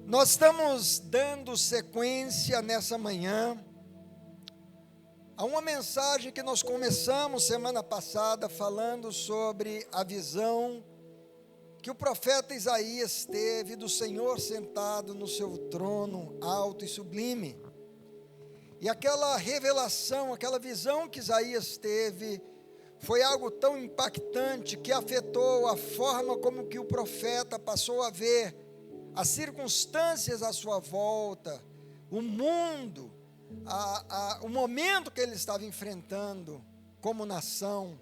Nós estamos dando sequência nessa manhã a uma mensagem que nós começamos semana passada falando sobre a visão que o profeta Isaías teve do Senhor sentado no seu trono alto e sublime. E aquela revelação, aquela visão que Isaías teve foi algo tão impactante que afetou a forma como que o profeta passou a ver as circunstâncias à sua volta, o mundo, o momento que ele estava enfrentando como nação.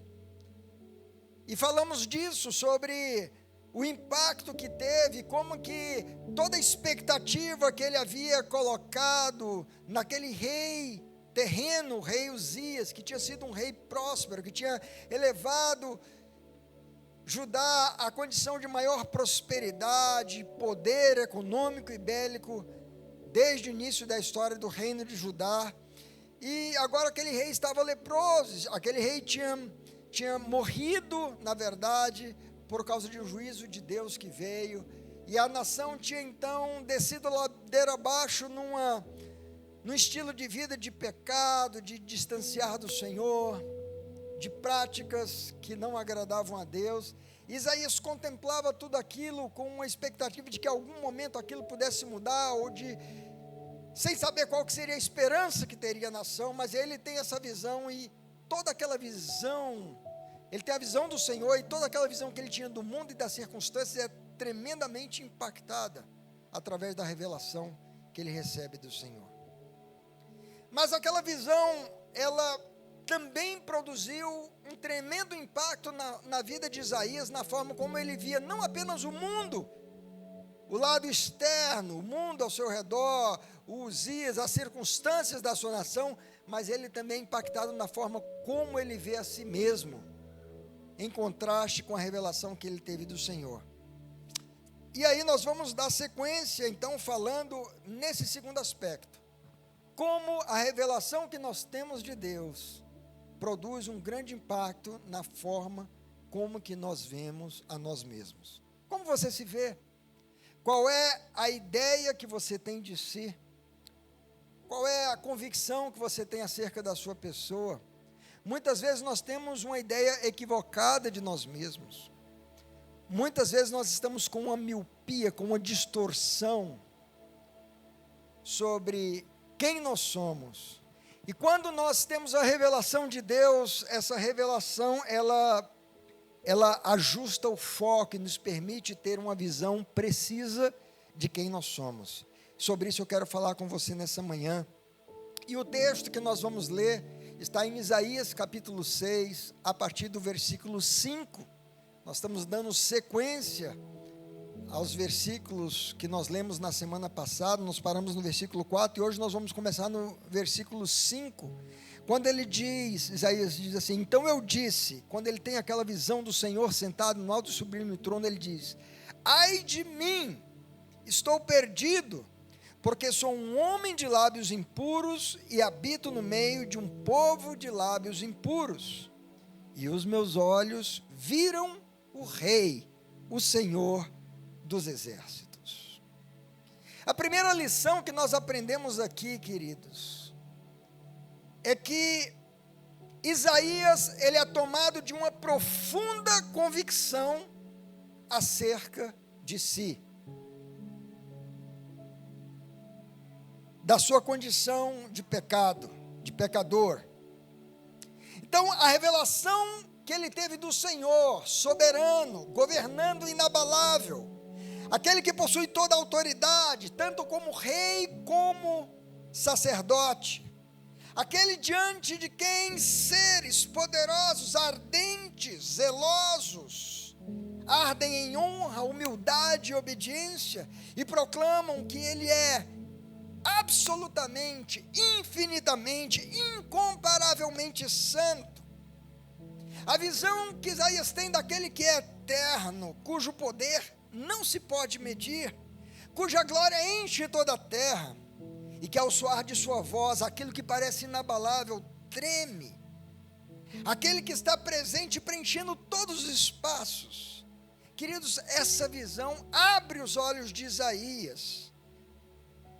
E falamos disso, sobre o impacto que teve, como que toda a expectativa que ele havia colocado naquele rei terreno, o rei Uzias, que tinha sido um rei próspero, que tinha elevado Judá à condição de maior prosperidade, poder econômico e bélico, desde o início da história do reino de Judá. E agora aquele rei estava leproso, aquele rei tinha morrido, na verdade, por causa de um juízo de Deus que veio, e a nação tinha então descido ladeira abaixo num estilo de vida de pecado, de distanciar do Senhor, de práticas que não agradavam a Deus. Isaías contemplava tudo aquilo com uma expectativa de que em algum momento aquilo pudesse mudar, sem saber qual que seria a esperança que teria a nação, mas ele tem essa visão, e toda aquela visão, ele tem a visão do Senhor, e toda aquela visão que ele tinha do mundo e das circunstâncias é tremendamente impactada através da revelação que ele recebe do Senhor. Mas aquela visão, ela também produziu um tremendo impacto na vida de Isaías, na forma como ele via não apenas o mundo, o lado externo, o mundo ao seu redor, o Uzias, as circunstâncias da sua nação, mas ele também impactado na forma como ele vê a si mesmo, em contraste com a revelação que ele teve do Senhor. E aí nós vamos dar sequência, então, falando nesse segundo aspecto, como a revelação que nós temos de Deus produz um grande impacto na forma como que nós vemos a nós mesmos. Como você se vê? Qual é a ideia que você tem de si? Qual é a convicção que você tem acerca da sua pessoa? Muitas vezes nós temos uma ideia equivocada de nós mesmos. Muitas vezes nós estamos com uma miopia, com uma distorção sobre quem nós somos. E quando nós temos a revelação de Deus, essa revelação, ela ajusta o foco e nos permite ter uma visão precisa de quem nós somos. Sobre isso eu quero falar com você nessa manhã. E o texto que nós vamos ler está em Isaías capítulo 6, a partir do versículo 5. Nós estamos dando sequência aos versículos que nós lemos na semana passada. Nós paramos no versículo 4 e hoje nós vamos começar no versículo 5, quando ele diz, Isaías diz assim: então eu disse, quando ele tem aquela visão do Senhor sentado no alto e sublime trono, ele diz: ai de mim, estou perdido, porque sou um homem de lábios impuros e habito no meio de um povo de lábios impuros, e os meus olhos viram o Rei, o Senhor dos exércitos. A primeira lição que nós aprendemos aqui, queridos, é que Isaías, ele é tomado de uma profunda convicção acerca de si, da sua condição de pecado, de pecador. Então, a revelação que ele teve do Senhor, soberano, governando inabalável, aquele que possui toda a autoridade, tanto como rei como sacerdote, aquele diante de quem seres poderosos, ardentes, zelosos, ardem em honra, humildade e obediência, e proclamam que ele é absolutamente, infinitamente, incomparavelmente santo. A visão que Isaías tem daquele que é eterno, cujo poder não se pode medir, cuja glória enche toda a terra, e que ao soar de sua voz, aquilo que parece inabalável treme, aquele que está presente preenchendo todos os espaços. Queridos, essa visão abre os olhos de Isaías,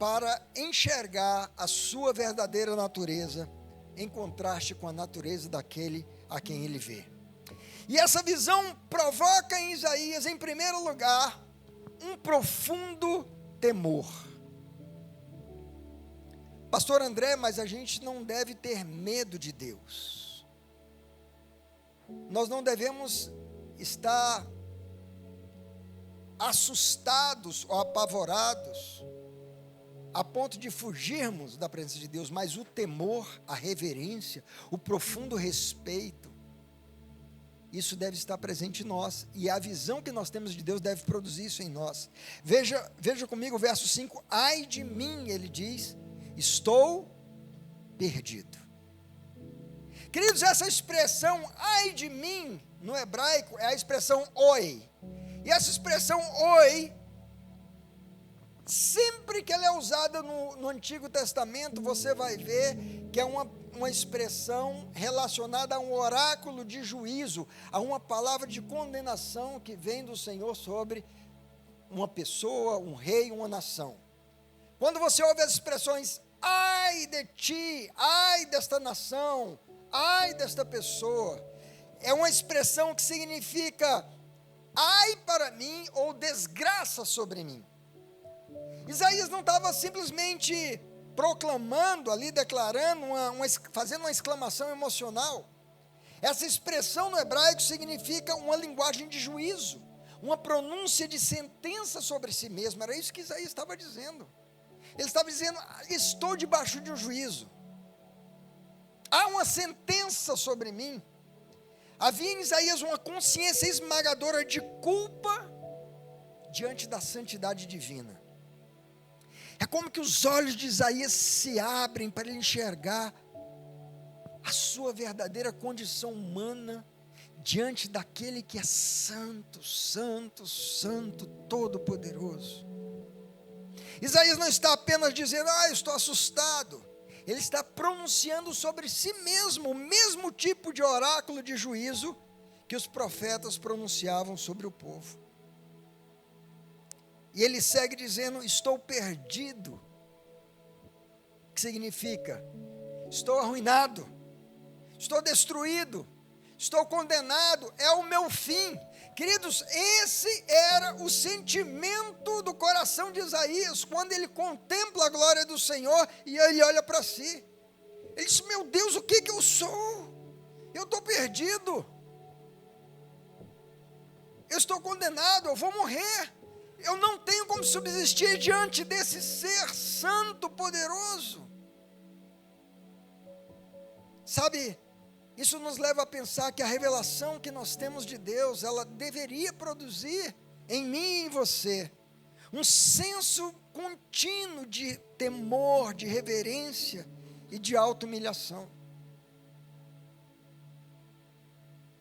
para enxergar a sua verdadeira natureza em contraste com a natureza daquele a quem ele vê. E essa visão provoca em Isaías, em primeiro lugar, um profundo temor. Pastor André, mas a gente não deve ter medo de Deus. Nós não devemos estar assustados ou apavorados a ponto de fugirmos da presença de Deus, mas o temor, a reverência, o profundo respeito, isso deve estar presente em nós, e a visão que nós temos de Deus deve produzir isso em nós. Veja comigo o verso 5, ai de mim, ele diz, estou perdido. Queridos, essa expressão, ai de mim, no hebraico, é a expressão oi, e essa expressão oi, sempre que ela é usada no Antigo Testamento, você vai ver que é uma expressão relacionada a um oráculo de juízo, a uma palavra de condenação que vem do Senhor sobre uma pessoa, um rei, uma nação. Quando você ouve as expressões, ai de ti, ai desta nação, ai desta pessoa, é uma expressão que significa ai para mim ou desgraça sobre mim. Isaías não estava simplesmente proclamando ali, declarando, fazendo uma exclamação emocional. Essa expressão no hebraico significa uma linguagem de juízo, uma pronúncia de sentença sobre si mesmo. Era isso que Isaías estava dizendo. Ele estava dizendo, estou debaixo de um juízo. Há uma sentença sobre mim. Havia em Isaías uma consciência esmagadora de culpa diante da santidade divina. É como que os olhos de Isaías se abrem para ele enxergar a sua verdadeira condição humana diante daquele que é santo, santo, santo, todo-poderoso. Isaías não está apenas dizendo, eu estou assustado. Ele está pronunciando sobre si mesmo o mesmo tipo de oráculo de juízo que os profetas pronunciavam sobre o povo. E ele segue dizendo, estou perdido, que significa, estou arruinado, estou destruído, estou condenado, é o meu fim. Queridos, esse era o sentimento do coração de Isaías, quando ele contempla a glória do Senhor, e ele olha para si, ele diz, meu Deus, o que eu sou? Eu estou perdido, eu estou condenado, eu vou morrer. Eu não tenho como subsistir diante desse ser santo, poderoso. Sabe, isso nos leva a pensar que a revelação que nós temos de Deus, ela deveria produzir em mim e em você um senso contínuo de temor, de reverência e de auto-humilhação.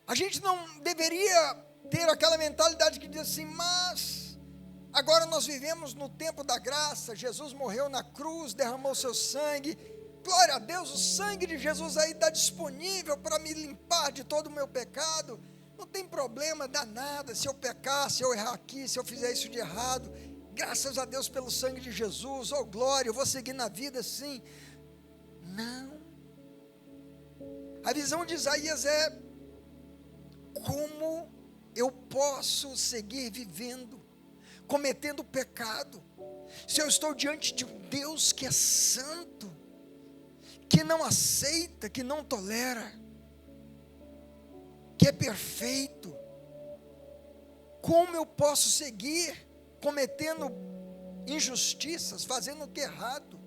A gente não deveria ter aquela mentalidade que diz assim, mas agora nós vivemos no tempo da graça, Jesus morreu na cruz, derramou seu sangue, glória a Deus, o sangue de Jesus aí está disponível para me limpar de todo o meu pecado, não tem problema, dá nada, se eu pecar, se eu errar aqui, se eu fizer isso de errado, graças a Deus pelo sangue de Jesus, oh glória, eu vou seguir na vida assim. Não, a visão de Isaías é, como eu posso seguir vivendo, cometendo pecado, se eu estou diante de um Deus que é santo, que não aceita, que não tolera, que é perfeito, como eu posso seguir cometendo injustiças, fazendo o que é errado?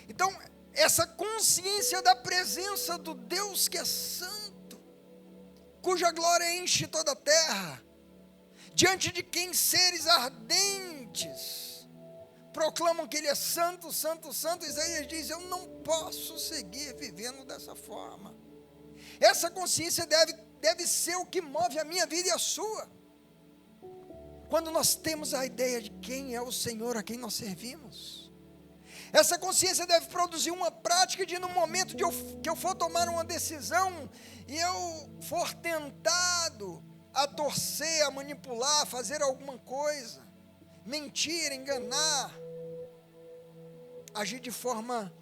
Então, essa consciência da presença do Deus que é santo, cuja glória enche toda a terra, diante de quem seres ardentes proclamam que Ele é santo, santo, santo, Isaías diz, eu não posso seguir vivendo dessa forma. Essa consciência deve ser o que move a minha vida e a sua. Quando nós temos a ideia de quem é o Senhor a quem nós servimos. Essa consciência deve produzir uma prática de, no momento que eu for tomar uma decisão e eu for tentado a torcer, a manipular, a fazer alguma coisa, mentir, enganar, agir de forma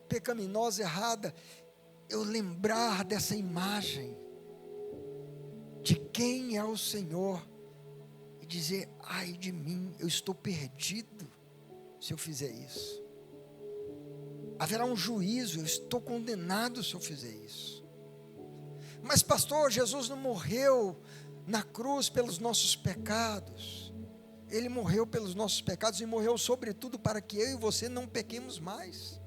pecaminosa, errada, eu lembrar dessa imagem de quem é o Senhor e dizer: ai de mim, eu estou perdido se eu fizer isso. Haverá um juízo, eu estou condenado se eu fizer isso. Mas pastor, Jesus não morreu na cruz pelos nossos pecados. Ele morreu pelos nossos pecados e morreu sobretudo para que eu e você não pequemos mais.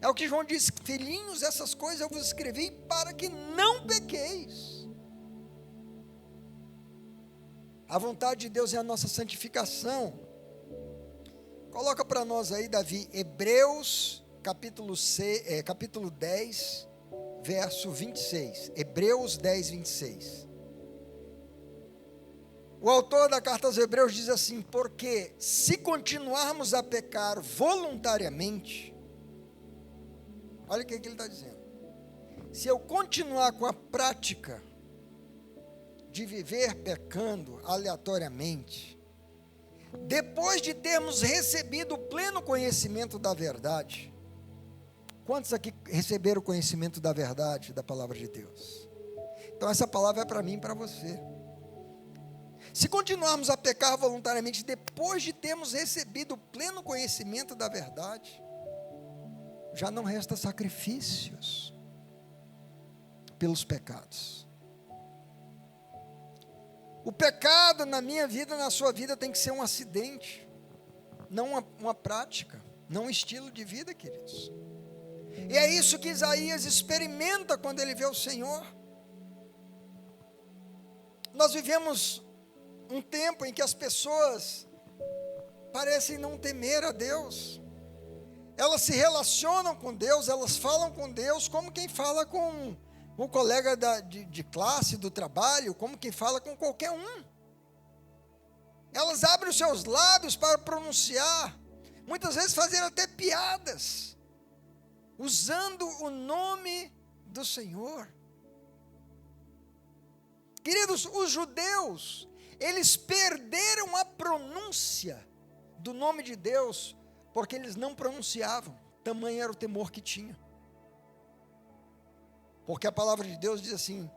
É o que João diz: filhinhos, essas coisas eu vos escrevi para que não pequeis. A vontade de Deus é a nossa santificação. Coloca para nós aí, Davi, Hebreus capítulo 10, verso 26. Hebreus 10, 26. O autor da carta aos Hebreus diz assim: porque se continuarmos a pecar voluntariamente, olha o que ele está dizendo, se eu continuar com a prática de viver pecando aleatoriamente, depois de termos recebido o pleno conhecimento da verdade, quantos aqui receberam o conhecimento da verdade, da palavra de Deus? Então essa palavra é para mim e para você. Se continuarmos a pecar voluntariamente, depois de termos recebido o pleno conhecimento da verdade, já não resta sacrifícios pelos pecados. O pecado na minha vida, na sua vida, tem que ser um acidente, não uma prática, não um estilo de vida, queridos. E é isso que Isaías experimenta quando ele vê o Senhor. Nós vivemos um tempo em que as pessoas parecem não temer a Deus. Elas se relacionam com Deus, elas falam com Deus como quem fala com um colega de classe, do trabalho, como quem fala com qualquer um. Elas abrem os seus lábios para pronunciar, muitas vezes fazer até piadas, usando o nome do Senhor. Queridos, os judeus, eles perderam a pronúncia do nome de Deus, porque eles não pronunciavam, tamanho era o temor que tinha. Porque a palavra de Deus diz assim: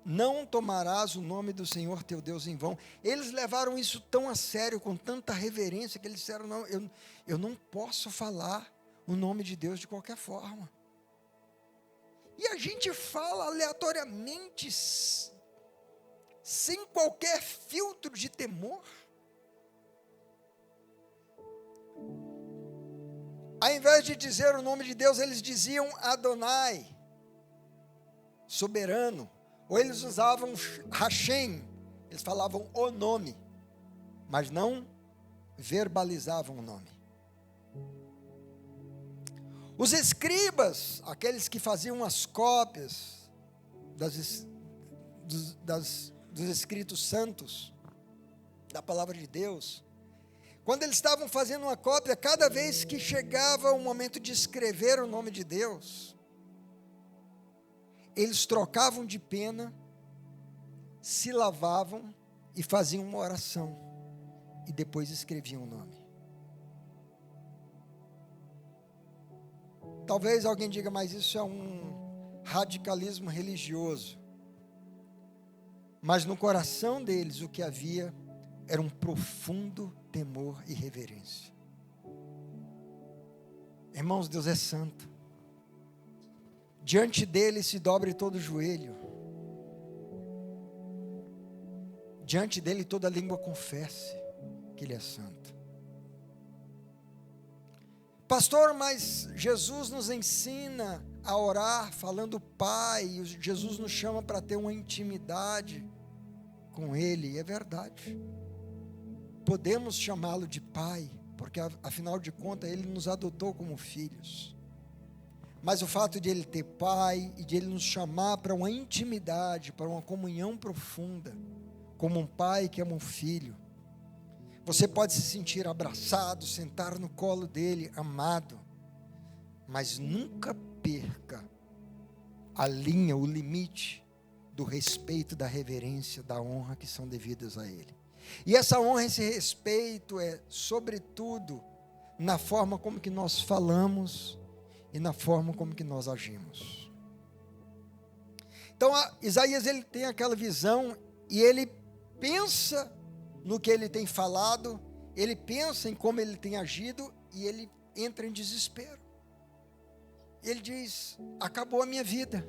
não tomarás o nome do Senhor teu Deus em vão. Eles levaram isso tão a sério, com tanta reverência, que eles disseram: não, eu não posso falar o nome de Deus de qualquer forma. E a gente fala aleatoriamente, sem qualquer filtro de temor. Ao invés de dizer o nome de Deus, eles diziam Adonai, soberano. Ou eles usavam Hashem, eles falavam o nome, mas não verbalizavam o nome. Os escribas, aqueles que faziam as cópias dos escritos santos, da palavra de Deus, quando eles estavam fazendo uma cópia, cada vez que chegava o momento de escrever o nome de Deus, eles trocavam de pena, se lavavam e faziam uma oração, e depois escreviam o nome. Talvez alguém diga: mas isso é um radicalismo religioso. Mas no coração deles o que havia era um profundo temor e reverência. Irmãos, Deus é santo. Diante dele se dobre todo o joelho. Diante dele toda língua confesse que ele é santo. Pastor, mas Jesus nos ensina a orar falando Pai. Jesus nos chama para ter uma intimidade com Ele. E é verdade. Podemos chamá-lo de Pai, porque afinal de contas Ele nos adotou como filhos. Mas o fato de Ele ter Pai e de Ele nos chamar para uma intimidade, para uma comunhão profunda, como um pai que ama um filho, você pode se sentir abraçado, sentar no colo dele, amado, mas nunca perca a linha, o limite do respeito, da reverência, da honra que são devidas a Ele. E essa honra, esse respeito é, sobretudo, na forma como que nós falamos e na forma como que nós agimos. Então, Isaías, ele tem aquela visão e ele pensa no que ele tem falado, ele pensa em como ele tem agido e ele entra em desespero. Ele diz: acabou a minha vida,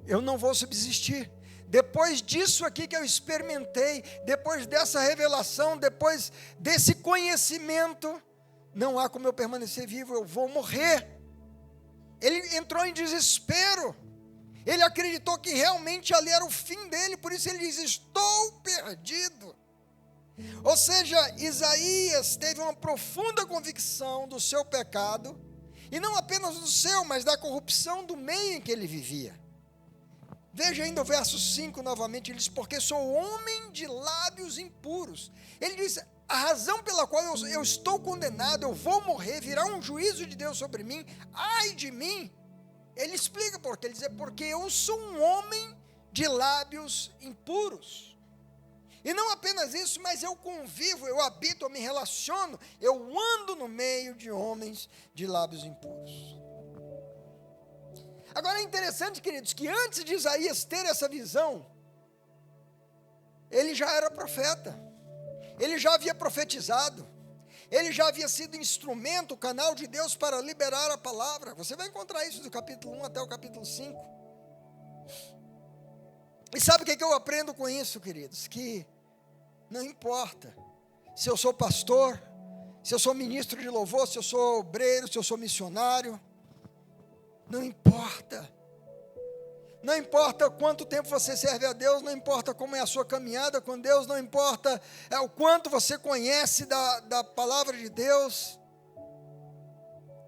eu não vou subsistir. Depois disso aqui que eu experimentei, depois dessa revelação, depois desse conhecimento, não há como eu permanecer vivo, eu vou morrer. Ele entrou em desespero, ele acreditou que realmente ali era o fim dele, por isso ele diz: estou perdido. Ou seja, Isaías teve uma profunda convicção do seu pecado, e não apenas do seu, mas da corrupção do meio em que ele vivia. Veja ainda o verso 5 novamente, ele diz: porque sou homem de lábios impuros. Ele diz: a razão pela qual eu estou condenado, eu vou morrer, virá um juízo de Deus sobre mim, ai de mim. Ele explica por quê, ele diz: porque eu sou um homem de lábios impuros. E não apenas isso, mas eu convivo, eu habito, eu me relaciono, eu ando no meio de homens de lábios impuros. Agora é interessante, queridos, que antes de Isaías ter essa visão, ele já era profeta, ele já havia profetizado, ele já havia sido instrumento, canal de Deus para liberar a palavra. Você vai encontrar isso do capítulo 1 até o capítulo 5. E sabe o que eu aprendo com isso, queridos? Que não importa se eu sou pastor, se eu sou ministro de louvor, se eu sou obreiro, se eu sou missionário, não importa. Não importa quanto tempo você serve a Deus, não importa como é a sua caminhada com Deus, não importa o quanto você conhece da palavra de Deus,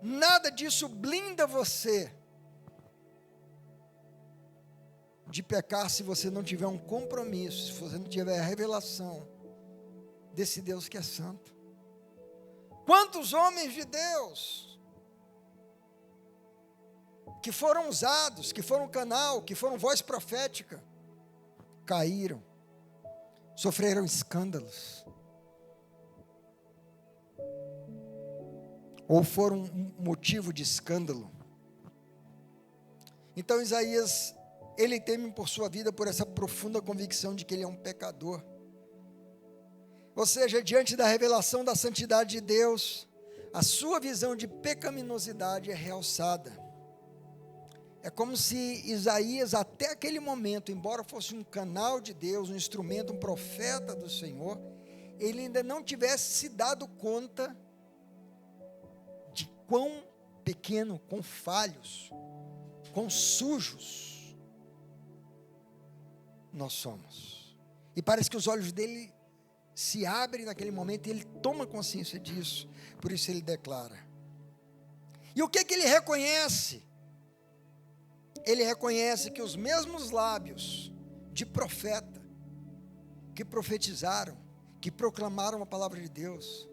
nada disso blinda você de pecar se você não tiver um compromisso, se você não tiver a revelação desse Deus que é santo. Quantos homens de Deus que foram usados, que foram canal, que foram voz profética, caíram, sofreram escândalos, ou foram um motivo de escândalo. Então Isaías, ele teme por sua vida por essa profunda convicção de que ele é um pecador. Ou seja, diante da revelação da santidade de Deus, a sua visão de pecaminosidade é realçada. É como se Isaías, até aquele momento, embora fosse um canal de Deus, um instrumento, um profeta do Senhor, ele ainda não tivesse se dado conta de quão pequeno, quão falhos, quão sujos nós somos. E parece que os olhos dele se abrem naquele momento e ele toma consciência disso. Por isso ele declara. E o que ele reconhece? Ele reconhece que os mesmos lábios de profeta, que profetizaram, que proclamaram a palavra de Deus,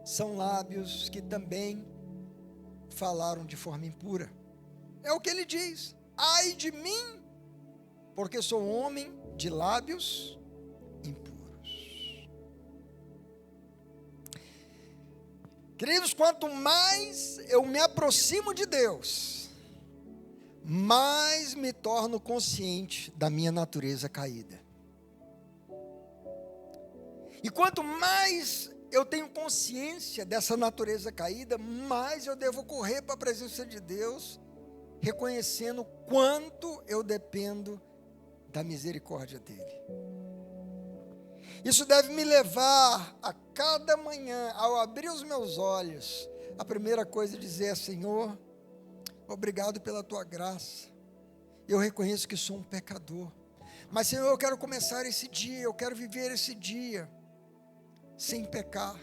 são lábios que também falaram de forma impura. É o que ele diz: ai de mim, porque sou um homem de lábios impuros. Queridos, quanto mais eu me aproximo de Deus, mais me torno consciente da minha natureza caída. E quanto mais eu tenho consciência dessa natureza caída, mais eu devo correr para a presença de Deus, reconhecendo quanto eu dependo da misericórdia dEle. Isso deve me levar a cada manhã, ao abrir os meus olhos, a primeira coisa é dizer: Senhor, obrigado pela tua graça. Eu reconheço que sou um pecador, mas Senhor, eu quero começar esse dia, eu quero viver esse dia sem pecar.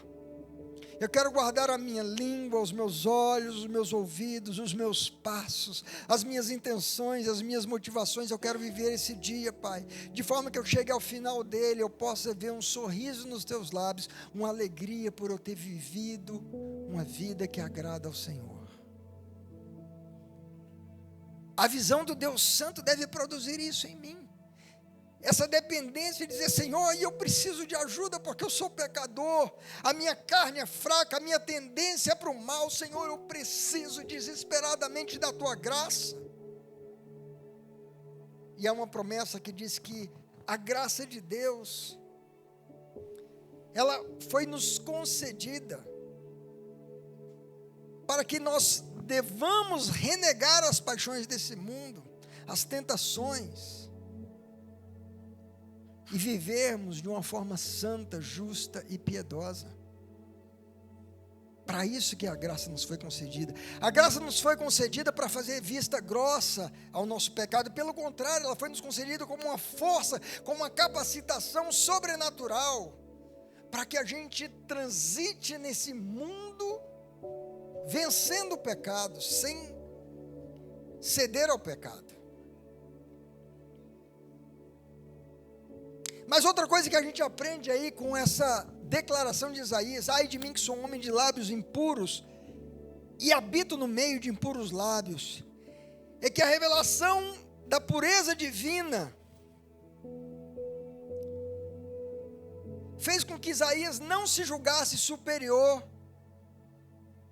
Eu quero guardar a minha língua, os meus olhos, os meus ouvidos, os meus passos, as minhas intenções, as minhas motivações. Eu quero viver esse dia, Pai, de forma que eu chegue ao final dele, eu possa ver um sorriso nos teus lábios, uma alegria por eu ter vivido uma vida que agrada ao Senhor. A visão do Deus Santo deve produzir isso em mim. essa dependência de dizer, Senhor, eu preciso de ajuda porque eu sou pecador, a minha carne é fraca, a minha tendência é para o mal, Senhor, eu preciso desesperadamente da tua graça. E há uma promessa que diz que a graça de Deus, ela foi nos concedida para que nós devamos renegar as paixões desse mundo, as tentações, e vivermos de uma forma santa, justa e piedosa. Para isso que a graça nos foi concedida. A graça nos foi concedida para fazer vista grossa ao nosso pecado. Pelo contrário, ela foi nos concedida como uma força, como uma capacitação sobrenatural, para que a gente transite nesse mundo vencendo o pecado, sem ceder ao pecado. Mas outra coisa que a gente aprende aí com essa declaração de Isaías, ai de mim que sou um homem de lábios impuros e habito no meio de impuros lábios, é que a revelação da pureza divina fez com que Isaías não se julgasse superior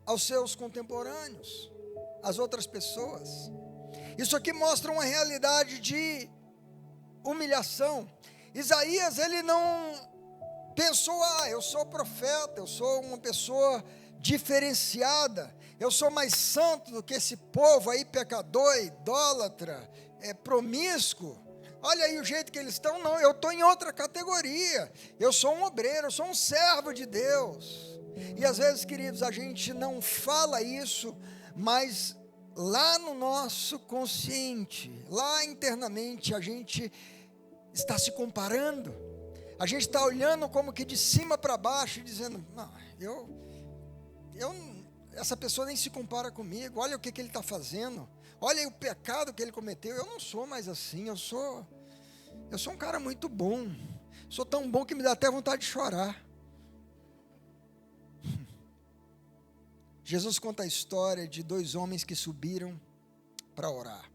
aos seus contemporâneos, às outras pessoas. Isso aqui mostra uma realidade de humilhação. Isaías, ele não pensou, eu sou profeta, eu sou uma pessoa diferenciada, eu sou mais santo do que esse povo aí, pecador, idólatra, promíscuo. Olha aí o jeito que eles estão. Não, eu estou em outra categoria, eu sou um obreiro, eu sou um servo de Deus. E às vezes, queridos, a gente não fala isso, mas lá no nosso consciente, lá internamente, a gente está se comparando, a gente está olhando como que de cima para baixo, dizendo, não, essa pessoa nem se compara comigo, olha o que ele está fazendo, olha aí o pecado que ele cometeu, eu não sou mais assim, eu sou um cara muito bom, sou tão bom que me dá até vontade de chorar. Jesus conta a história de dois homens que subiram para orar,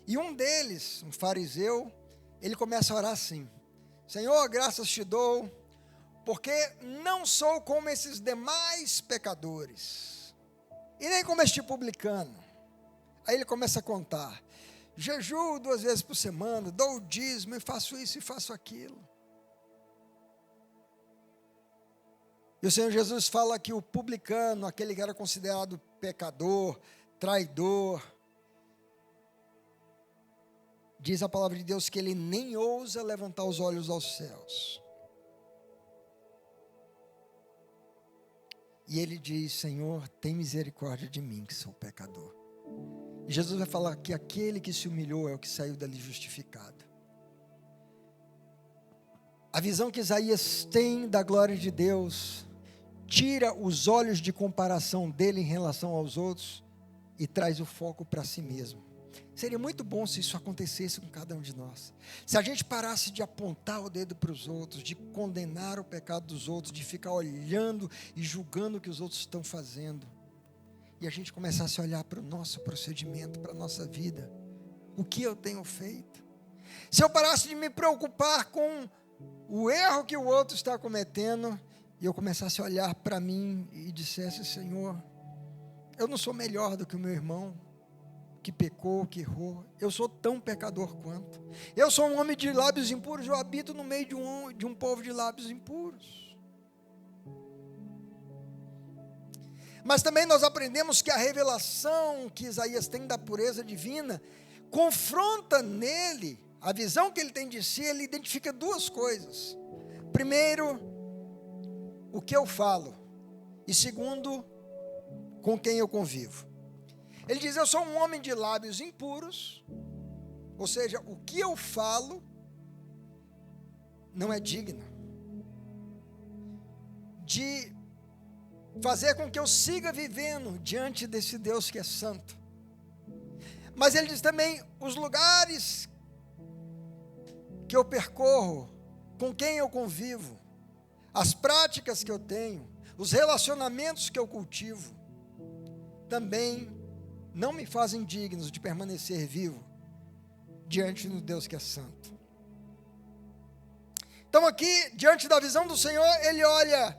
e um deles, um fariseu, ele começa a orar assim, Senhor, graças te dou, porque não sou como esses demais pecadores, e nem como este publicano. Aí ele começa a contar, jejuo 2 vezes por semana, dou o dízimo, e faço isso e faço aquilo. E o Senhor Jesus fala que o publicano, aquele que era considerado pecador, traidor, diz a palavra de Deus que ele nem ousa levantar os olhos aos céus. E ele diz, Senhor, tem misericórdia de mim, que sou pecador. E Jesus vai falar que aquele que se humilhou é o que saiu dali justificado. A visão que Isaías tem da glória de Deus tira os olhos de comparação dele em relação aos outros e traz o foco para si mesmo. Seria muito bom se isso acontecesse com cada um de nós. Se a gente parasse de apontar o dedo para os outros, de condenar o pecado dos outros, de ficar olhando e julgando o que os outros estão fazendo, e a gente começasse a olhar para o nosso procedimento, para a nossa vida, o que eu tenho feito. Se eu parasse de me preocupar com o erro que o outro está cometendo, e eu começasse a olhar para mim e dissesse, Senhor, eu não sou melhor do que o meu irmão, que pecou, que errou, eu sou tão pecador quanto, eu sou um homem de lábios impuros, eu habito no meio de um povo de lábios impuros. Mas também nós aprendemos que a revelação que Isaías tem da pureza divina, confronta nele, a visão que ele tem de si, ele identifica 2 coisas, primeiro, o que eu falo, e segundo, com quem eu convivo. Ele diz, eu sou um homem de lábios impuros, ou seja, o que eu falo não é digno de fazer com que eu siga vivendo diante desse Deus que é santo. Mas ele diz também, os lugares que eu percorro, com quem eu convivo, as práticas que eu tenho, os relacionamentos que eu cultivo, também não me fazem dignos de permanecer vivo diante do Deus que é santo. Então aqui, diante da visão do Senhor, ele olha,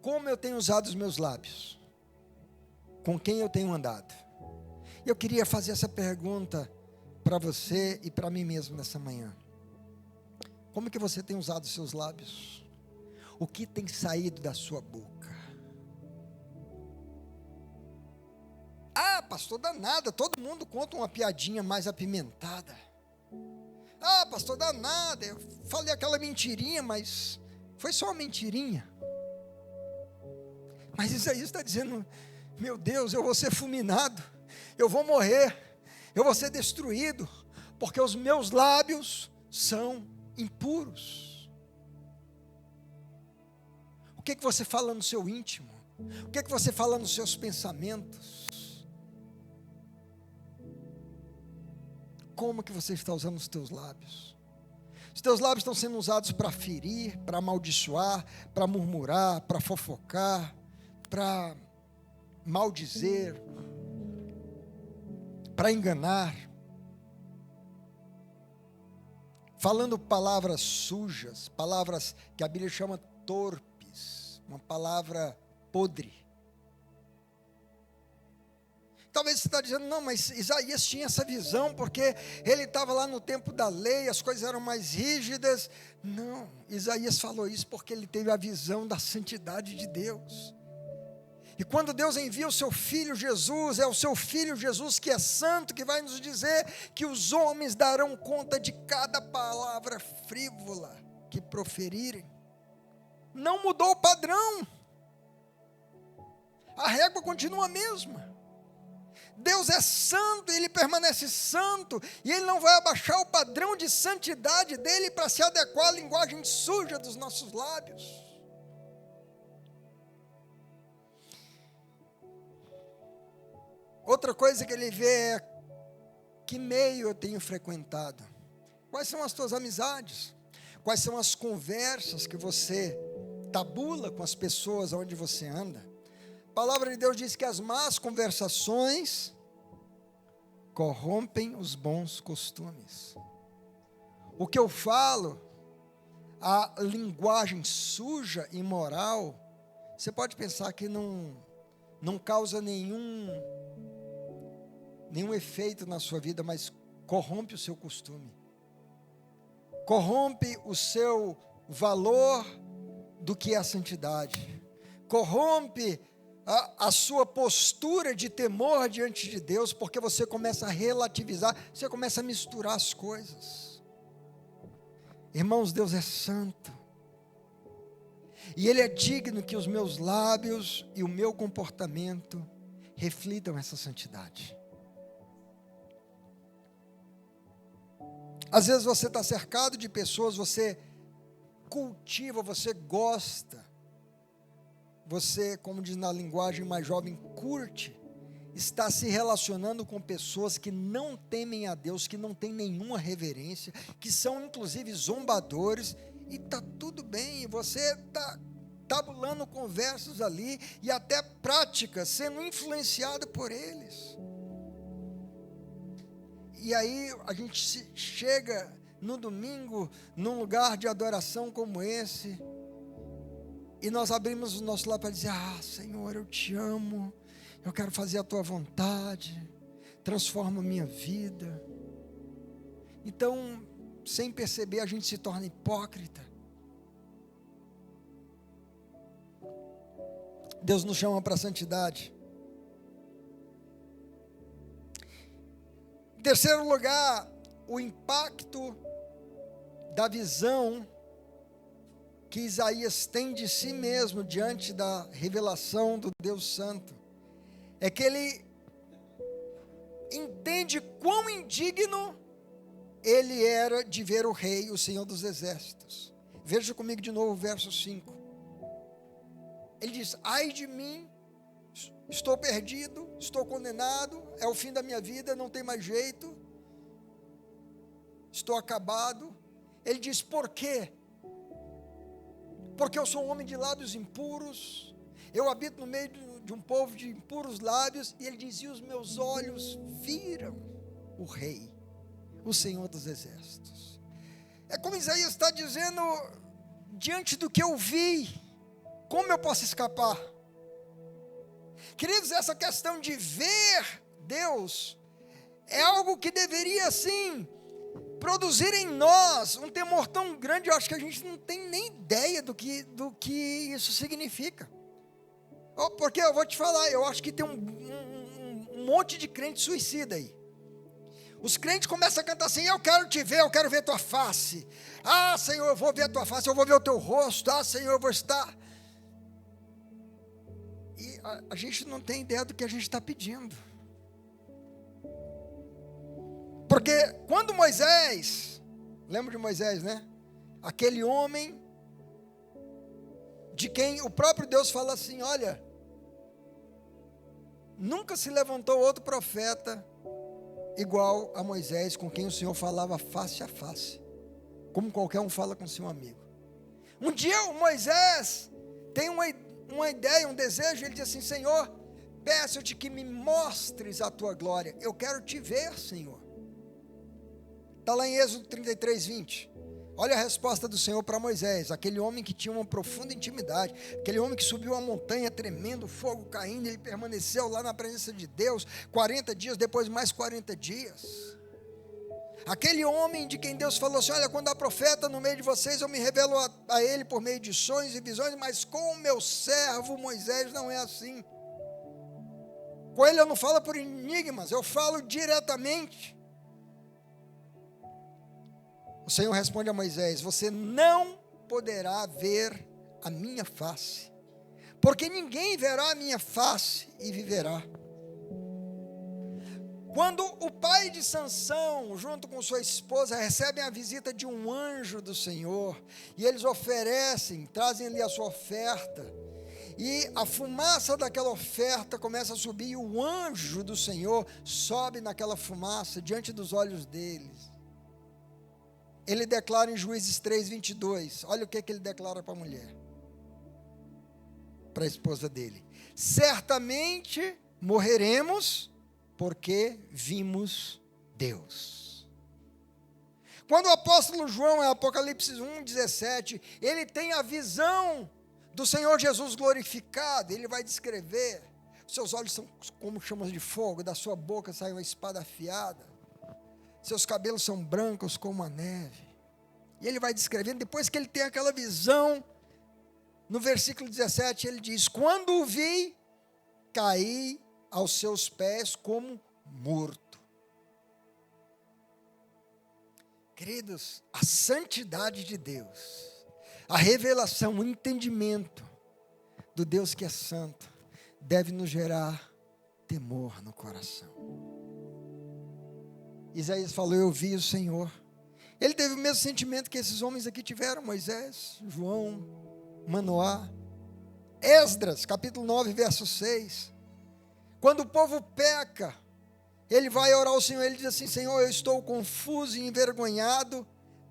como eu tenho usado os meus lábios, com quem eu tenho andado. E eu queria fazer essa pergunta para você e para mim mesmo nessa manhã. Como que você tem usado os seus lábios? O que tem saído da sua boca? Ah, pastor, dá nada, todo mundo conta uma piadinha mais apimentada. Ah, pastor, dá nada, eu falei aquela mentirinha, mas foi só uma mentirinha. Mas Isaías está dizendo, meu Deus, eu vou ser fulminado, eu vou morrer, eu vou ser destruído, porque os meus lábios são impuros. O que você fala no seu íntimo? O que você fala nos seus pensamentos? Como que você está usando os teus lábios? Os teus lábios estão sendo usados para ferir, para amaldiçoar, para murmurar, para fofocar, para maldizer, para enganar, falando palavras sujas, palavras que a Bíblia chama torpes, uma palavra podre. Talvez você está dizendo, não, mas Isaías tinha essa visão, porque ele estava lá no tempo da lei, as coisas eram mais rígidas. Não, Isaías falou isso porque ele teve a visão da santidade de Deus. E quando Deus envia o seu Filho Jesus, é o seu Filho Jesus que é santo, que vai nos dizer que os homens darão conta de cada palavra frívola que proferirem. Não mudou o padrão, a régua continua a mesma. Deus é santo, Ele permanece santo, e Ele não vai abaixar o padrão de santidade dEle para se adequar à linguagem suja dos nossos lábios. Outra coisa que Ele vê é que meio eu tenho frequentado, quais são as tuas amizades, quais são as conversas que você tabula com as pessoas onde você anda. A palavra de Deus diz que as más conversações corrompem os bons costumes. O que eu falo, a linguagem suja e imoral, você pode pensar que não causa nenhum efeito na sua vida, mas corrompe o seu costume, corrompe o seu valor do que é a santidade, corrompe a sua postura de temor diante de Deus, porque você começa a relativizar, você começa a misturar as coisas. Irmãos, Deus é santo, e Ele é digno que os meus lábios e o meu comportamento reflitam essa santidade. Às vezes você está cercado de pessoas, você cultiva, você gosta, você, como diz na linguagem mais jovem, curte, está se relacionando com pessoas que não temem a Deus, que não têm nenhuma reverência, que são inclusive zombadores, e está tudo bem, você está tabulando conversas ali, e até práticas, sendo influenciado por eles. E aí a gente chega no domingo, num lugar de adoração como esse, e nós abrimos o nosso lábio para dizer, Senhor, eu te amo, eu quero fazer a tua vontade, transforma a minha vida. Então, sem perceber, a gente se torna hipócrita. Deus nos chama para a santidade. Em terceiro lugar, o impacto da visão que Isaías tem de si mesmo diante da revelação do Deus Santo, é que ele entende quão indigno ele era de ver o Rei, o Senhor dos Exércitos. Veja comigo de novo o verso 5. Ele diz, ai de mim, estou perdido, estou condenado, é o fim da minha vida, não tem mais jeito, estou acabado. Ele diz, por quê? Porque eu sou um homem de lábios impuros, eu habito no meio de um povo de impuros lábios, e ele dizia, os meus olhos viram o Rei, o Senhor dos Exércitos. É como Isaías está dizendo, diante do que eu vi, como eu posso escapar? Queridos, essa questão de ver Deus é algo que deveria, sim, produzir em nós um temor tão grande. Eu acho que a gente não tem nem ideia do que isso significa. Porque eu vou te falar, eu acho que tem um monte de crente suicida aí. Os crentes começam a cantar assim: eu quero te ver, eu quero ver tua face. Ah, Senhor, eu vou ver a tua face, eu vou ver o teu rosto. Ah, Senhor, eu vou estar. E a gente não tem ideia do que a gente está pedindo. Porque quando Moisés, lembra de Moisés, né? Aquele homem de quem o próprio Deus fala assim: olha, nunca se levantou outro profeta igual a Moisés, com quem o Senhor falava face a face, como qualquer um fala com seu amigo. Um dia o Moisés tem uma ideia, um desejo, ele diz assim: Senhor, peço-te que me mostres a tua glória, eu quero te ver, Senhor. Está lá em Êxodo 33, 20. Olha a resposta do Senhor para Moisés, aquele homem que tinha uma profunda intimidade, aquele homem que subiu a montanha tremendo, fogo caindo, ele permaneceu lá na presença de Deus 40 dias, depois mais 40 dias. Aquele homem de quem Deus falou assim: olha, quando há profeta no meio de vocês, eu me revelo a ele por meio de sonhos e visões, mas com o meu servo Moisés não é assim. Com ele eu não falo por enigmas, eu falo diretamente. O Senhor responde a Moisés: você não poderá ver a minha face, porque ninguém verá a minha face e viverá. Quando o pai de Sansão, junto com sua esposa, recebem a visita de um anjo do Senhor, e eles trazem ali a sua oferta, e a fumaça daquela oferta começa a subir, e o anjo do Senhor sobe naquela fumaça diante dos olhos deles. Ele declara em Juízes 3, 22, olha o que ele declara para a mulher, para a esposa dele: certamente morreremos, porque vimos Deus. Quando o apóstolo João, em Apocalipse 1, 17, ele tem a visão do Senhor Jesus glorificado, ele vai descrever: seus olhos são como chamas de fogo, da sua boca sai uma espada afiada, seus cabelos são brancos como a neve. E ele vai descrevendo, depois que ele tem aquela visão, no versículo 17 ele diz: quando o vi, caí aos seus pés como morto. Queridos, a santidade de Deus, a revelação, o entendimento do Deus que é santo, deve nos gerar temor no coração. Isaías falou: eu vi o Senhor. Ele teve o mesmo sentimento que esses homens aqui tiveram: Moisés, João, Manoá, Esdras, capítulo 9, verso 6. Quando o povo peca, ele vai orar ao Senhor, ele diz assim: Senhor, eu estou confuso e envergonhado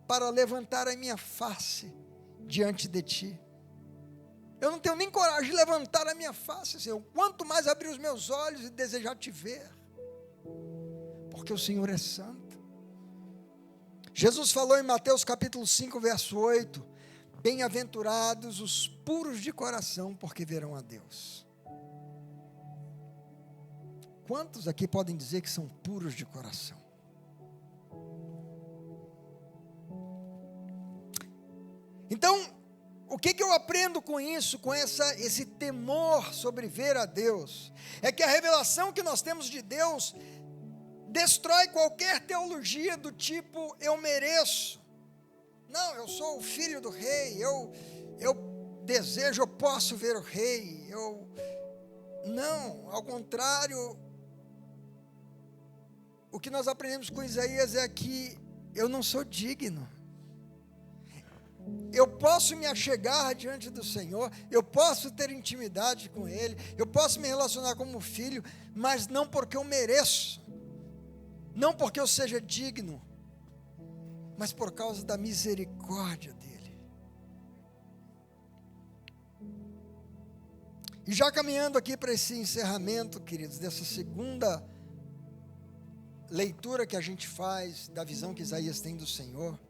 para levantar a minha face diante de Ti. Eu não tenho nem coragem de levantar a minha face, Senhor, quanto mais abrir os meus olhos e desejar Te ver, porque o Senhor é santo. Jesus falou em Mateus capítulo 5, verso 8, bem-aventurados os puros de coração, porque verão a Deus. Quantos aqui podem dizer que são puros de coração? Então, o que eu aprendo com isso, com esse temor sobre ver a Deus? É que a revelação que nós temos de Deus destrói qualquer teologia do tipo: eu mereço. Não, eu sou o filho do rei, eu desejo, eu posso ver o rei. Não, ao contrário, o que nós aprendemos com Isaías é que eu não sou digno. Eu posso me achegar diante do Senhor, eu posso ter intimidade com Ele, eu posso me relacionar como filho, mas não porque eu mereço, não porque eu seja digno, mas por causa da misericórdia dEle. E já caminhando aqui para esse encerramento, queridos, dessa segunda leitura que a gente faz da visão que Isaías tem do Senhor,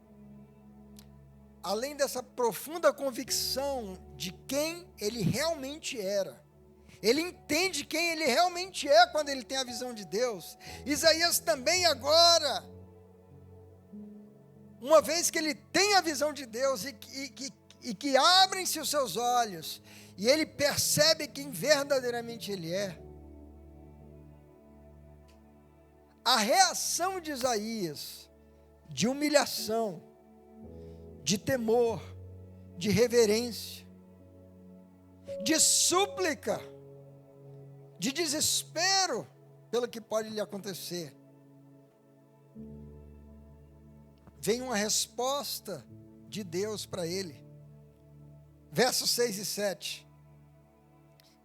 além dessa profunda convicção de quem ele realmente era, ele entende quem ele realmente é quando ele tem a visão de Deus. Isaías também agora, uma vez que ele tem a visão de Deus e que abrem-se os seus olhos, e ele percebe quem verdadeiramente ele é, a reação de Isaías, de humilhação, de temor, de reverência, de súplica, de desespero pelo que pode lhe acontecer, vem uma resposta de Deus para ele. Versos 6 e 7.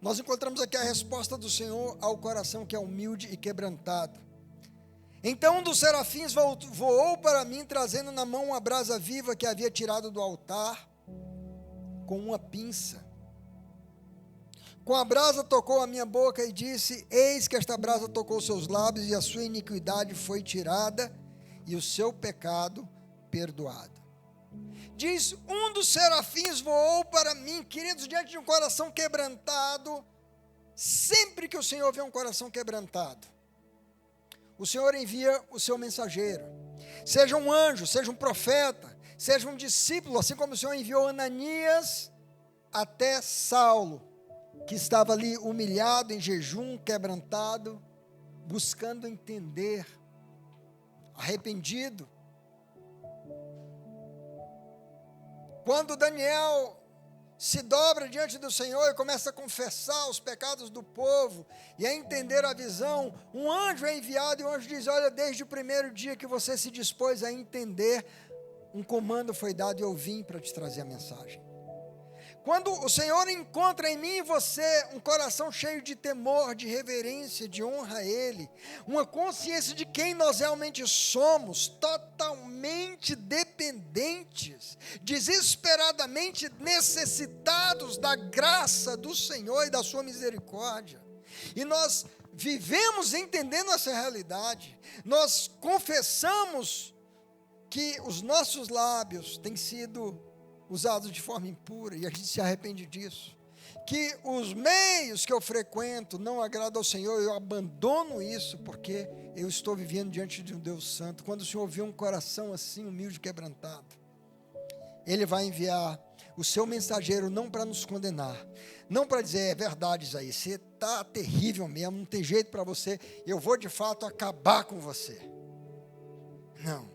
Nós encontramos aqui a resposta do Senhor ao coração que é humilde e quebrantado. Então um dos serafins voou para mim, trazendo na mão uma brasa viva que havia tirado do altar com uma pinça. Com a brasa tocou a minha boca e disse: eis que esta brasa tocou seus lábios, e a sua iniquidade foi tirada, e o seu pecado perdoado. Diz, um dos serafins voou para mim. Queridos, diante de um coração quebrantado, sempre que o Senhor vê um coração quebrantado, o Senhor envia o seu mensageiro, seja um anjo, seja um profeta, seja um discípulo, assim como o Senhor enviou Ananias até Saulo, que estava ali humilhado, em jejum, quebrantado, buscando entender, arrependido. Quando Daniel se dobra diante do Senhor e começa a confessar os pecados do povo e a entender a visão, um anjo é enviado e o anjo diz: olha, desde o primeiro dia que você se dispôs a entender, um comando foi dado e eu vim para te trazer a mensagem. Quando o Senhor encontra em mim e você um coração cheio de temor, de reverência, de honra a Ele, uma consciência de quem nós realmente somos, totalmente dependentes, desesperadamente necessitados da graça do Senhor e da sua misericórdia, e nós vivemos entendendo essa realidade, nós confessamos que os nossos lábios têm sido usados de forma impura, e a gente se arrepende disso, que os meios que eu frequento não agradam ao Senhor, eu abandono isso, porque eu estou vivendo diante de um Deus santo. Quando o Senhor vê um coração assim, humilde e quebrantado, Ele vai enviar o seu mensageiro, não para nos condenar, não para dizer: é verdade, Isaías, você está terrível mesmo, não tem jeito para você, eu vou de fato acabar com você. Não,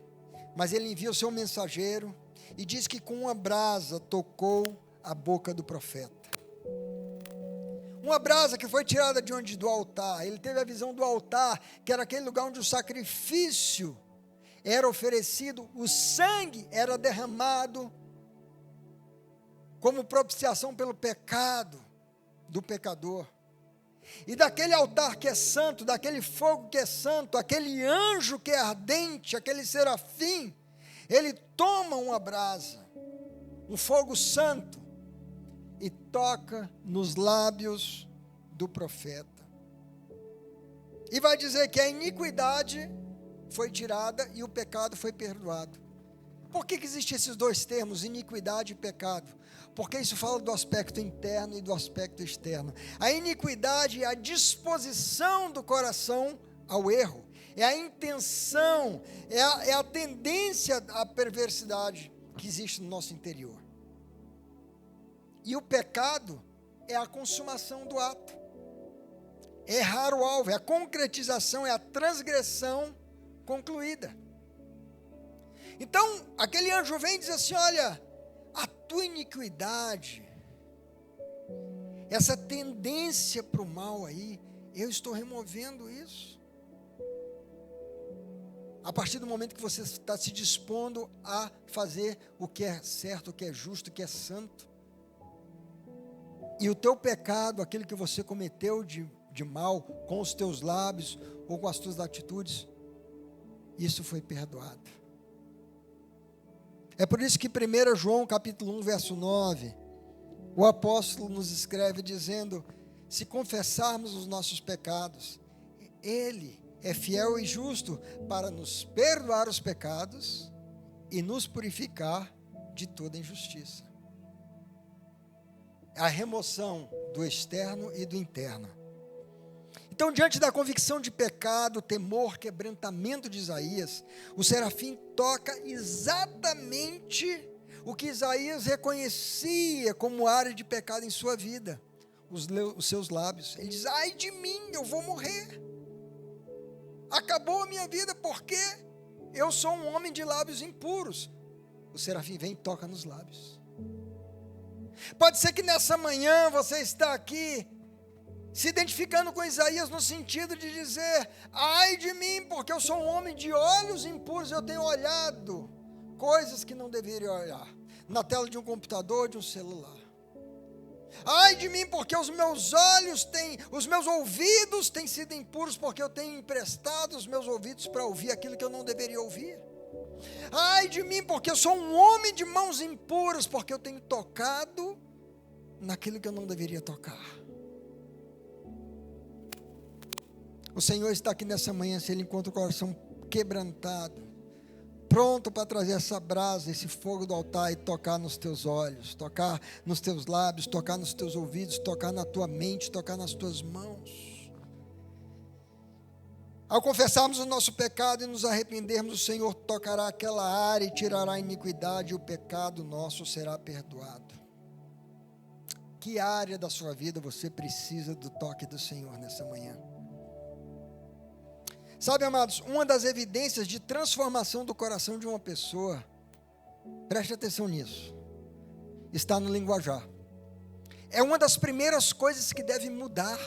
mas Ele envia o seu mensageiro, e diz que com uma brasa tocou a boca do profeta. Uma brasa que foi tirada de onde? Do altar. Ele teve a visão do altar, que era aquele lugar onde o sacrifício era oferecido, o sangue era derramado como propiciação pelo pecado do pecador. E daquele altar que é santo, daquele fogo que é santo, aquele anjo que é ardente, aquele serafim, ele toma uma brasa, um fogo santo, e toca nos lábios do profeta. E vai dizer que a iniquidade foi tirada e o pecado foi perdoado. Por que existem esses dois termos, iniquidade e pecado? Porque isso fala do aspecto interno e do aspecto externo. A iniquidade é a disposição do coração ao erro. É a intenção, é a tendência à perversidade que existe no nosso interior. E o pecado é a consumação do ato. É errar o alvo, é a concretização, é a transgressão concluída. Então, aquele anjo vem e diz assim: olha, a tua iniquidade, essa tendência para o mal aí, eu estou removendo isso. A partir do momento que você está se dispondo a fazer o que é certo, o que é justo, o que é santo, e o teu pecado, aquele que você cometeu de mal, com os teus lábios, ou com as tuas atitudes, isso foi perdoado. É por isso que 1 João capítulo 1, verso 9, o apóstolo nos escreve dizendo: se confessarmos os nossos pecados, Ele é fiel e justo para nos perdoar os pecados e nos purificar de toda injustiça. É a remoção do externo e do interno. Então, diante da convicção de pecado, temor, quebrantamento de Isaías, o serafim toca exatamente o que Isaías reconhecia como área de pecado em sua vida, os seus lábios. Ele diz: ai de mim, eu vou morrer. Acabou a minha vida porque eu sou um homem de lábios impuros. O serafim vem e toca nos lábios. Pode ser que nessa manhã você está aqui se identificando com Isaías no sentido de dizer: ai de mim, porque eu sou um homem de olhos impuros, eu tenho olhado coisas que não deveria olhar, na tela de um computador, de um celular. Ai de mim, porque os meus ouvidos têm sido impuros, porque eu tenho emprestado os meus ouvidos para ouvir aquilo que eu não deveria ouvir. Ai de mim, porque eu sou um homem de mãos impuras, porque eu tenho tocado naquilo que eu não deveria tocar. O Senhor está aqui nessa manhã, se Ele encontra o coração quebrantado, pronto para trazer essa brasa, esse fogo do altar e tocar nos teus olhos, tocar nos teus lábios, tocar nos teus ouvidos, tocar na tua mente, tocar nas tuas mãos. Ao confessarmos o nosso pecado e nos arrependermos, o Senhor tocará aquela área e tirará a iniquidade, e o pecado nosso será perdoado. Que área da sua vida você precisa do toque do Senhor nessa manhã? Sabe, amados, uma das evidências de transformação do coração de uma pessoa, preste atenção nisso, está no linguajar. É uma das primeiras coisas que deve mudar,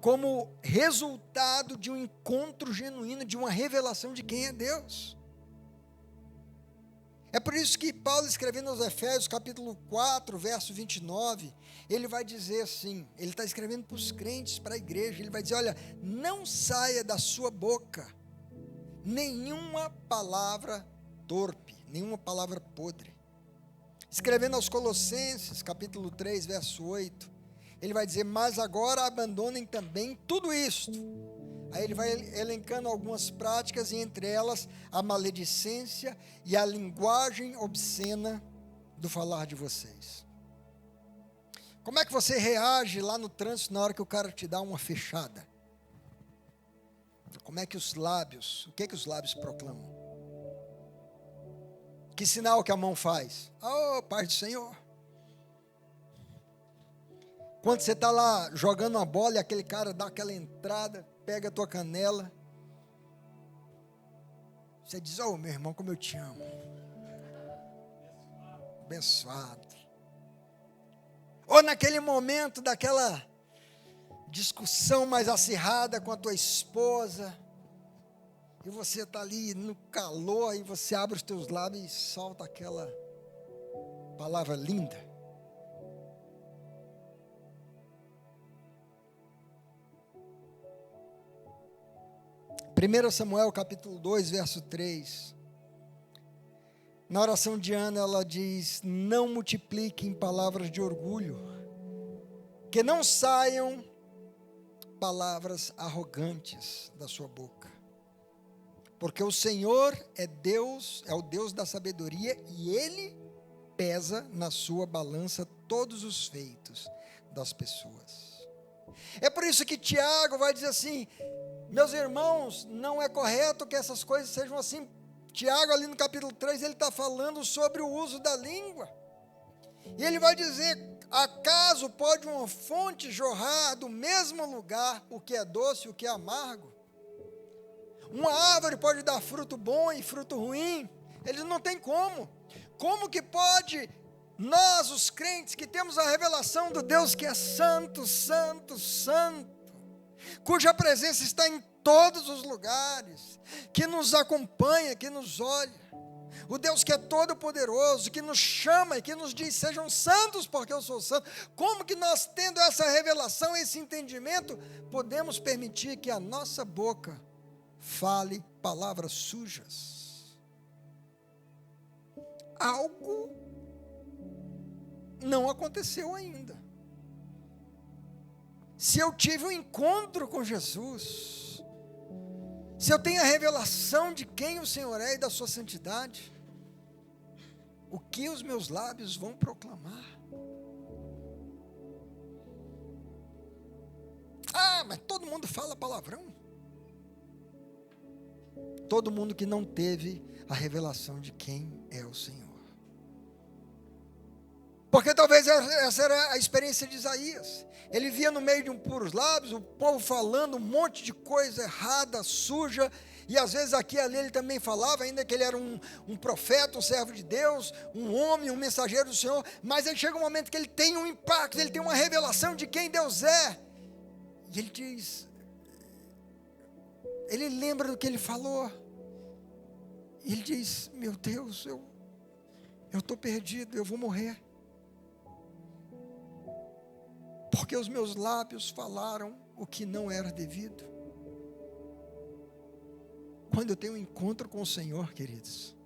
como resultado de um encontro genuíno, de uma revelação de quem é Deus. É por isso que Paulo, escrevendo aos Efésios, capítulo 4, verso 29, ele vai dizer assim, ele está escrevendo para os crentes, para a igreja, ele vai dizer: olha, não saia da sua boca nenhuma palavra torpe, nenhuma palavra podre. Escrevendo aos Colossenses, capítulo 3, verso 8, ele vai dizer: mas agora abandonem também tudo isto. Aí ele vai elencando algumas práticas, e entre elas a maledicência e a linguagem obscena do falar de vocês. Como é que você reage lá no trânsito na hora que o cara te dá uma fechada? Como é que os lábios, o que que os lábios proclamam? Que sinal que a mão faz? Oh, Pai do Senhor. Quando você está lá jogando uma bola e aquele cara dá aquela entrada, pega a tua canela, você diz: oh, meu irmão, como eu te amo. Abençoado. Ou naquele momento daquela discussão mais acirrada com a tua esposa, e você está ali no calor, e você abre os teus lábios e solta aquela palavra linda. Primeiro Samuel capítulo 2, verso 3. Na oração de Ana ela diz: não multipliquem palavras de orgulho, que não saiam palavras arrogantes da sua boca, porque o Senhor é Deus, é o Deus da sabedoria, e Ele pesa na sua balança todos os feitos das pessoas. É por isso que Tiago vai dizer assim: meus irmãos, não é correto que essas coisas sejam assim. Tiago, ali no capítulo 3, ele está falando sobre o uso da língua. E ele vai dizer: acaso pode uma fonte jorrar do mesmo lugar o que é doce e o que é amargo? Uma árvore pode dar fruto bom e fruto ruim? Ele não tem como. Como que pode nós, os crentes, que temos a revelação do Deus que é santo, santo, santo, cuja presença está em todos os lugares, que nos acompanha, que nos olha, o Deus que é todo poderoso, que nos chama e que nos diz: sejam santos porque eu sou santo. Como que nós, tendo essa revelação, esse entendimento, podemos permitir que a nossa boca fale palavras sujas? Algo não aconteceu ainda. Se eu tive um encontro com Jesus, se eu tenho a revelação de quem o Senhor é e da sua santidade, o que os meus lábios vão proclamar? Ah, mas todo mundo fala palavrão. Todo mundo que não teve a revelação de quem é o Senhor. Porque talvez essa era a experiência de Isaías. Ele via no meio de um puros lábios, o povo falando um monte de coisa errada, suja, e às vezes aqui e ali ele também falava, ainda que ele era um profeta, um servo de Deus, um homem, um mensageiro do Senhor, mas aí chega um momento que ele tem um impacto, ele tem uma revelação de quem Deus é, e ele diz, ele lembra do que ele falou, e ele diz, meu Deus, eu estou perdido, eu vou morrer, porque os meus lábios falaram o que não era devido. Quando eu tenho um encontro com o Senhor, queridos,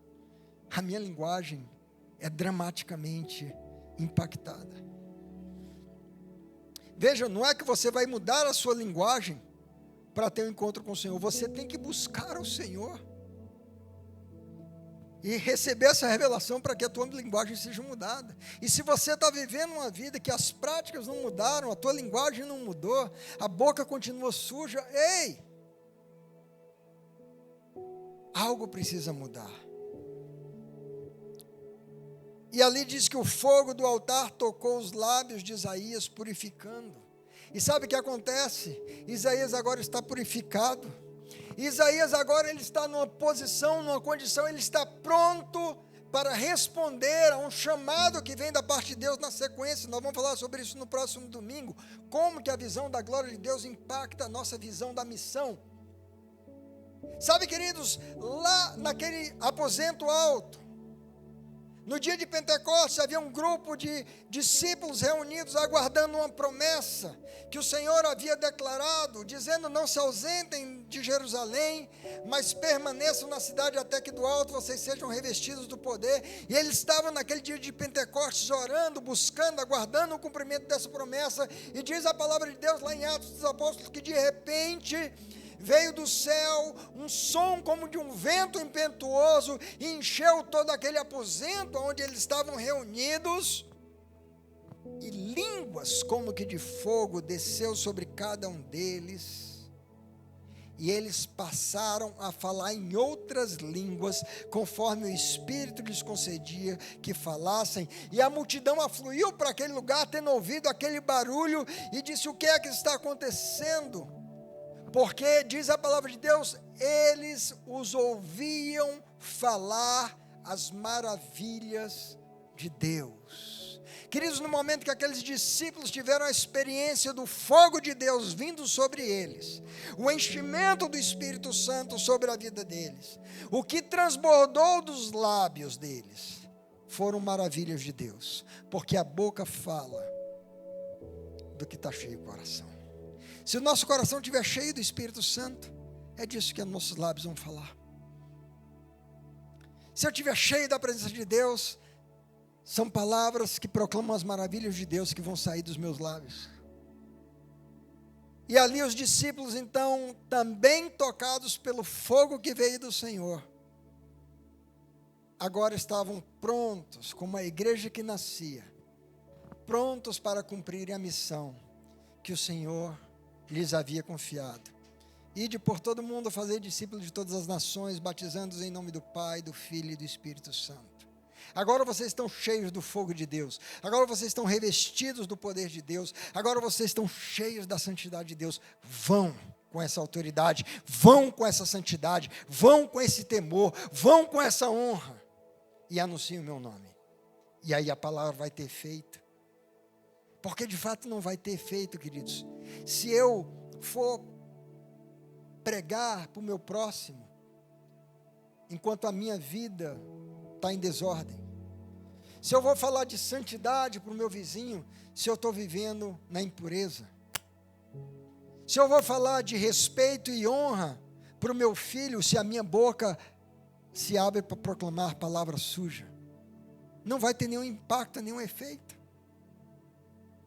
a minha linguagem é dramaticamente impactada. Veja, não é que você vai mudar a sua linguagem para ter um encontro com o Senhor, você tem que buscar o Senhor e receber essa revelação para que a tua linguagem seja mudada. E se você está vivendo uma vida que as práticas não mudaram, a tua linguagem não mudou, a boca continua suja, ei! Algo precisa mudar. E ali diz que o fogo do altar tocou os lábios de Isaías, purificando. E sabe o que acontece? Isaías agora está purificado. Isaías agora ele está numa posição, numa condição, ele está pronto para responder a um chamado que vem da parte de Deus na sequência. Nós vamos falar sobre isso no próximo domingo. Como que a visão da glória de Deus impacta a nossa visão da missão. Sabe, queridos, lá naquele aposento alto, no dia de Pentecostes havia um grupo de discípulos reunidos aguardando uma promessa que o Senhor havia declarado, dizendo, não se ausentem de Jerusalém, mas permaneçam na cidade até que do alto vocês sejam revestidos do poder. E eles estavam naquele dia de Pentecostes orando, buscando, aguardando o cumprimento dessa promessa. E diz a palavra de Deus lá em Atos dos Apóstolos que de repente veio do céu um som como de um vento impetuoso e encheu todo aquele aposento onde eles estavam reunidos, e línguas como que de fogo desceu sobre cada um deles, e eles passaram a falar em outras línguas, conforme o Espírito lhes concedia que falassem, e a multidão afluiu para aquele lugar, tendo ouvido aquele barulho, e disse, o que é que está acontecendo? Porque, diz a palavra de Deus, eles os ouviam falar as maravilhas de Deus. Queridos, no momento que aqueles discípulos tiveram a experiência do fogo de Deus vindo sobre eles, o enchimento do Espírito Santo sobre a vida deles, o que transbordou dos lábios deles, foram maravilhas de Deus, porque a boca fala do que está cheio o coração. Se o nosso coração estiver cheio do Espírito Santo, é disso que os nossos lábios vão falar. Se eu estiver cheio da presença de Deus, são palavras que proclamam as maravilhas de Deus que vão sair dos meus lábios. E ali os discípulos, então, também tocados pelo fogo que veio do Senhor, agora estavam prontos, como a igreja que nascia, prontos para cumprirem a missão que o Senhor lhes havia confiado. Ide por todo mundo a fazer discípulos de todas as nações, batizando-os em nome do Pai, do Filho e do Espírito Santo. Agora vocês estão cheios do fogo de Deus, agora vocês estão revestidos do poder de Deus, agora vocês estão cheios da santidade de Deus. Vão com essa autoridade, vão com essa santidade, vão com esse temor, vão com essa honra e anunciem o meu nome. E aí a palavra vai ter efeito. Porque de fato não vai ter efeito, queridos, se eu for pregar para o meu próximo, enquanto a minha vida está em desordem. Se eu vou falar de santidade para o meu vizinho, se eu estou vivendo na impureza. Se eu vou falar de respeito e honra para o meu filho, se a minha boca se abre para proclamar palavra suja, não vai ter nenhum impacto, nenhum efeito.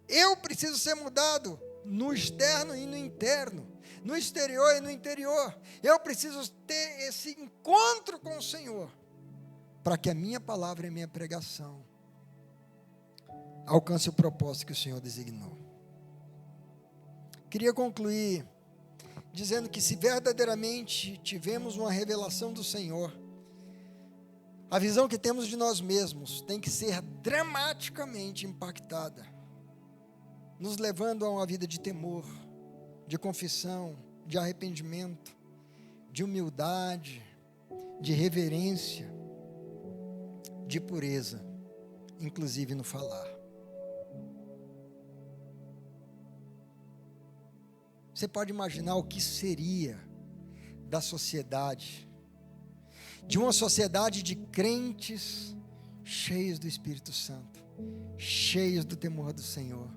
Eu preciso ser mudado no externo e no interno, no exterior e no interior. Eu preciso ter esse encontro com o Senhor para que a minha palavra e a minha pregação alcance o propósito que o Senhor designou. Queria concluir dizendo que se verdadeiramente tivemos uma revelação do Senhor, a visão que temos de nós mesmos tem que ser dramaticamente impactada, nos levando a uma vida de temor, de confissão, de arrependimento, de humildade, de reverência, de pureza, inclusive no falar. Você pode imaginar o que seria da sociedade, de uma sociedade de crentes cheios do Espírito Santo, cheios do temor do Senhor,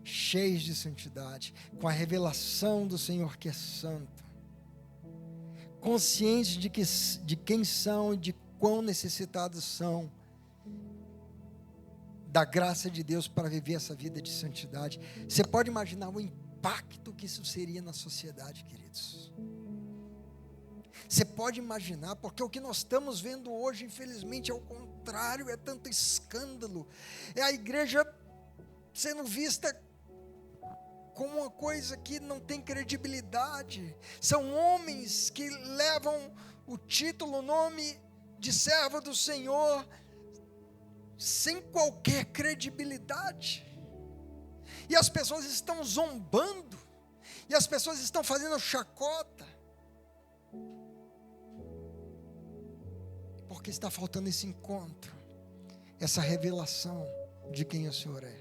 cheios de santidade, com a revelação do Senhor que é santo, conscientes de quem são e de quão necessitados são da graça de Deus para viver essa vida de santidade. Você pode imaginar o impacto que isso seria na sociedade, queridos? Você pode imaginar, porque o que nós estamos vendo hoje, infelizmente, é o contrário, é tanto escândalo, é a igreja sendo vista como uma coisa que não tem credibilidade. São homens que levam o título, o nome de servo do Senhor, sem qualquer credibilidade, e as pessoas estão zombando, e as pessoas estão fazendo chacota, porque está faltando esse encontro, essa revelação de quem o Senhor é.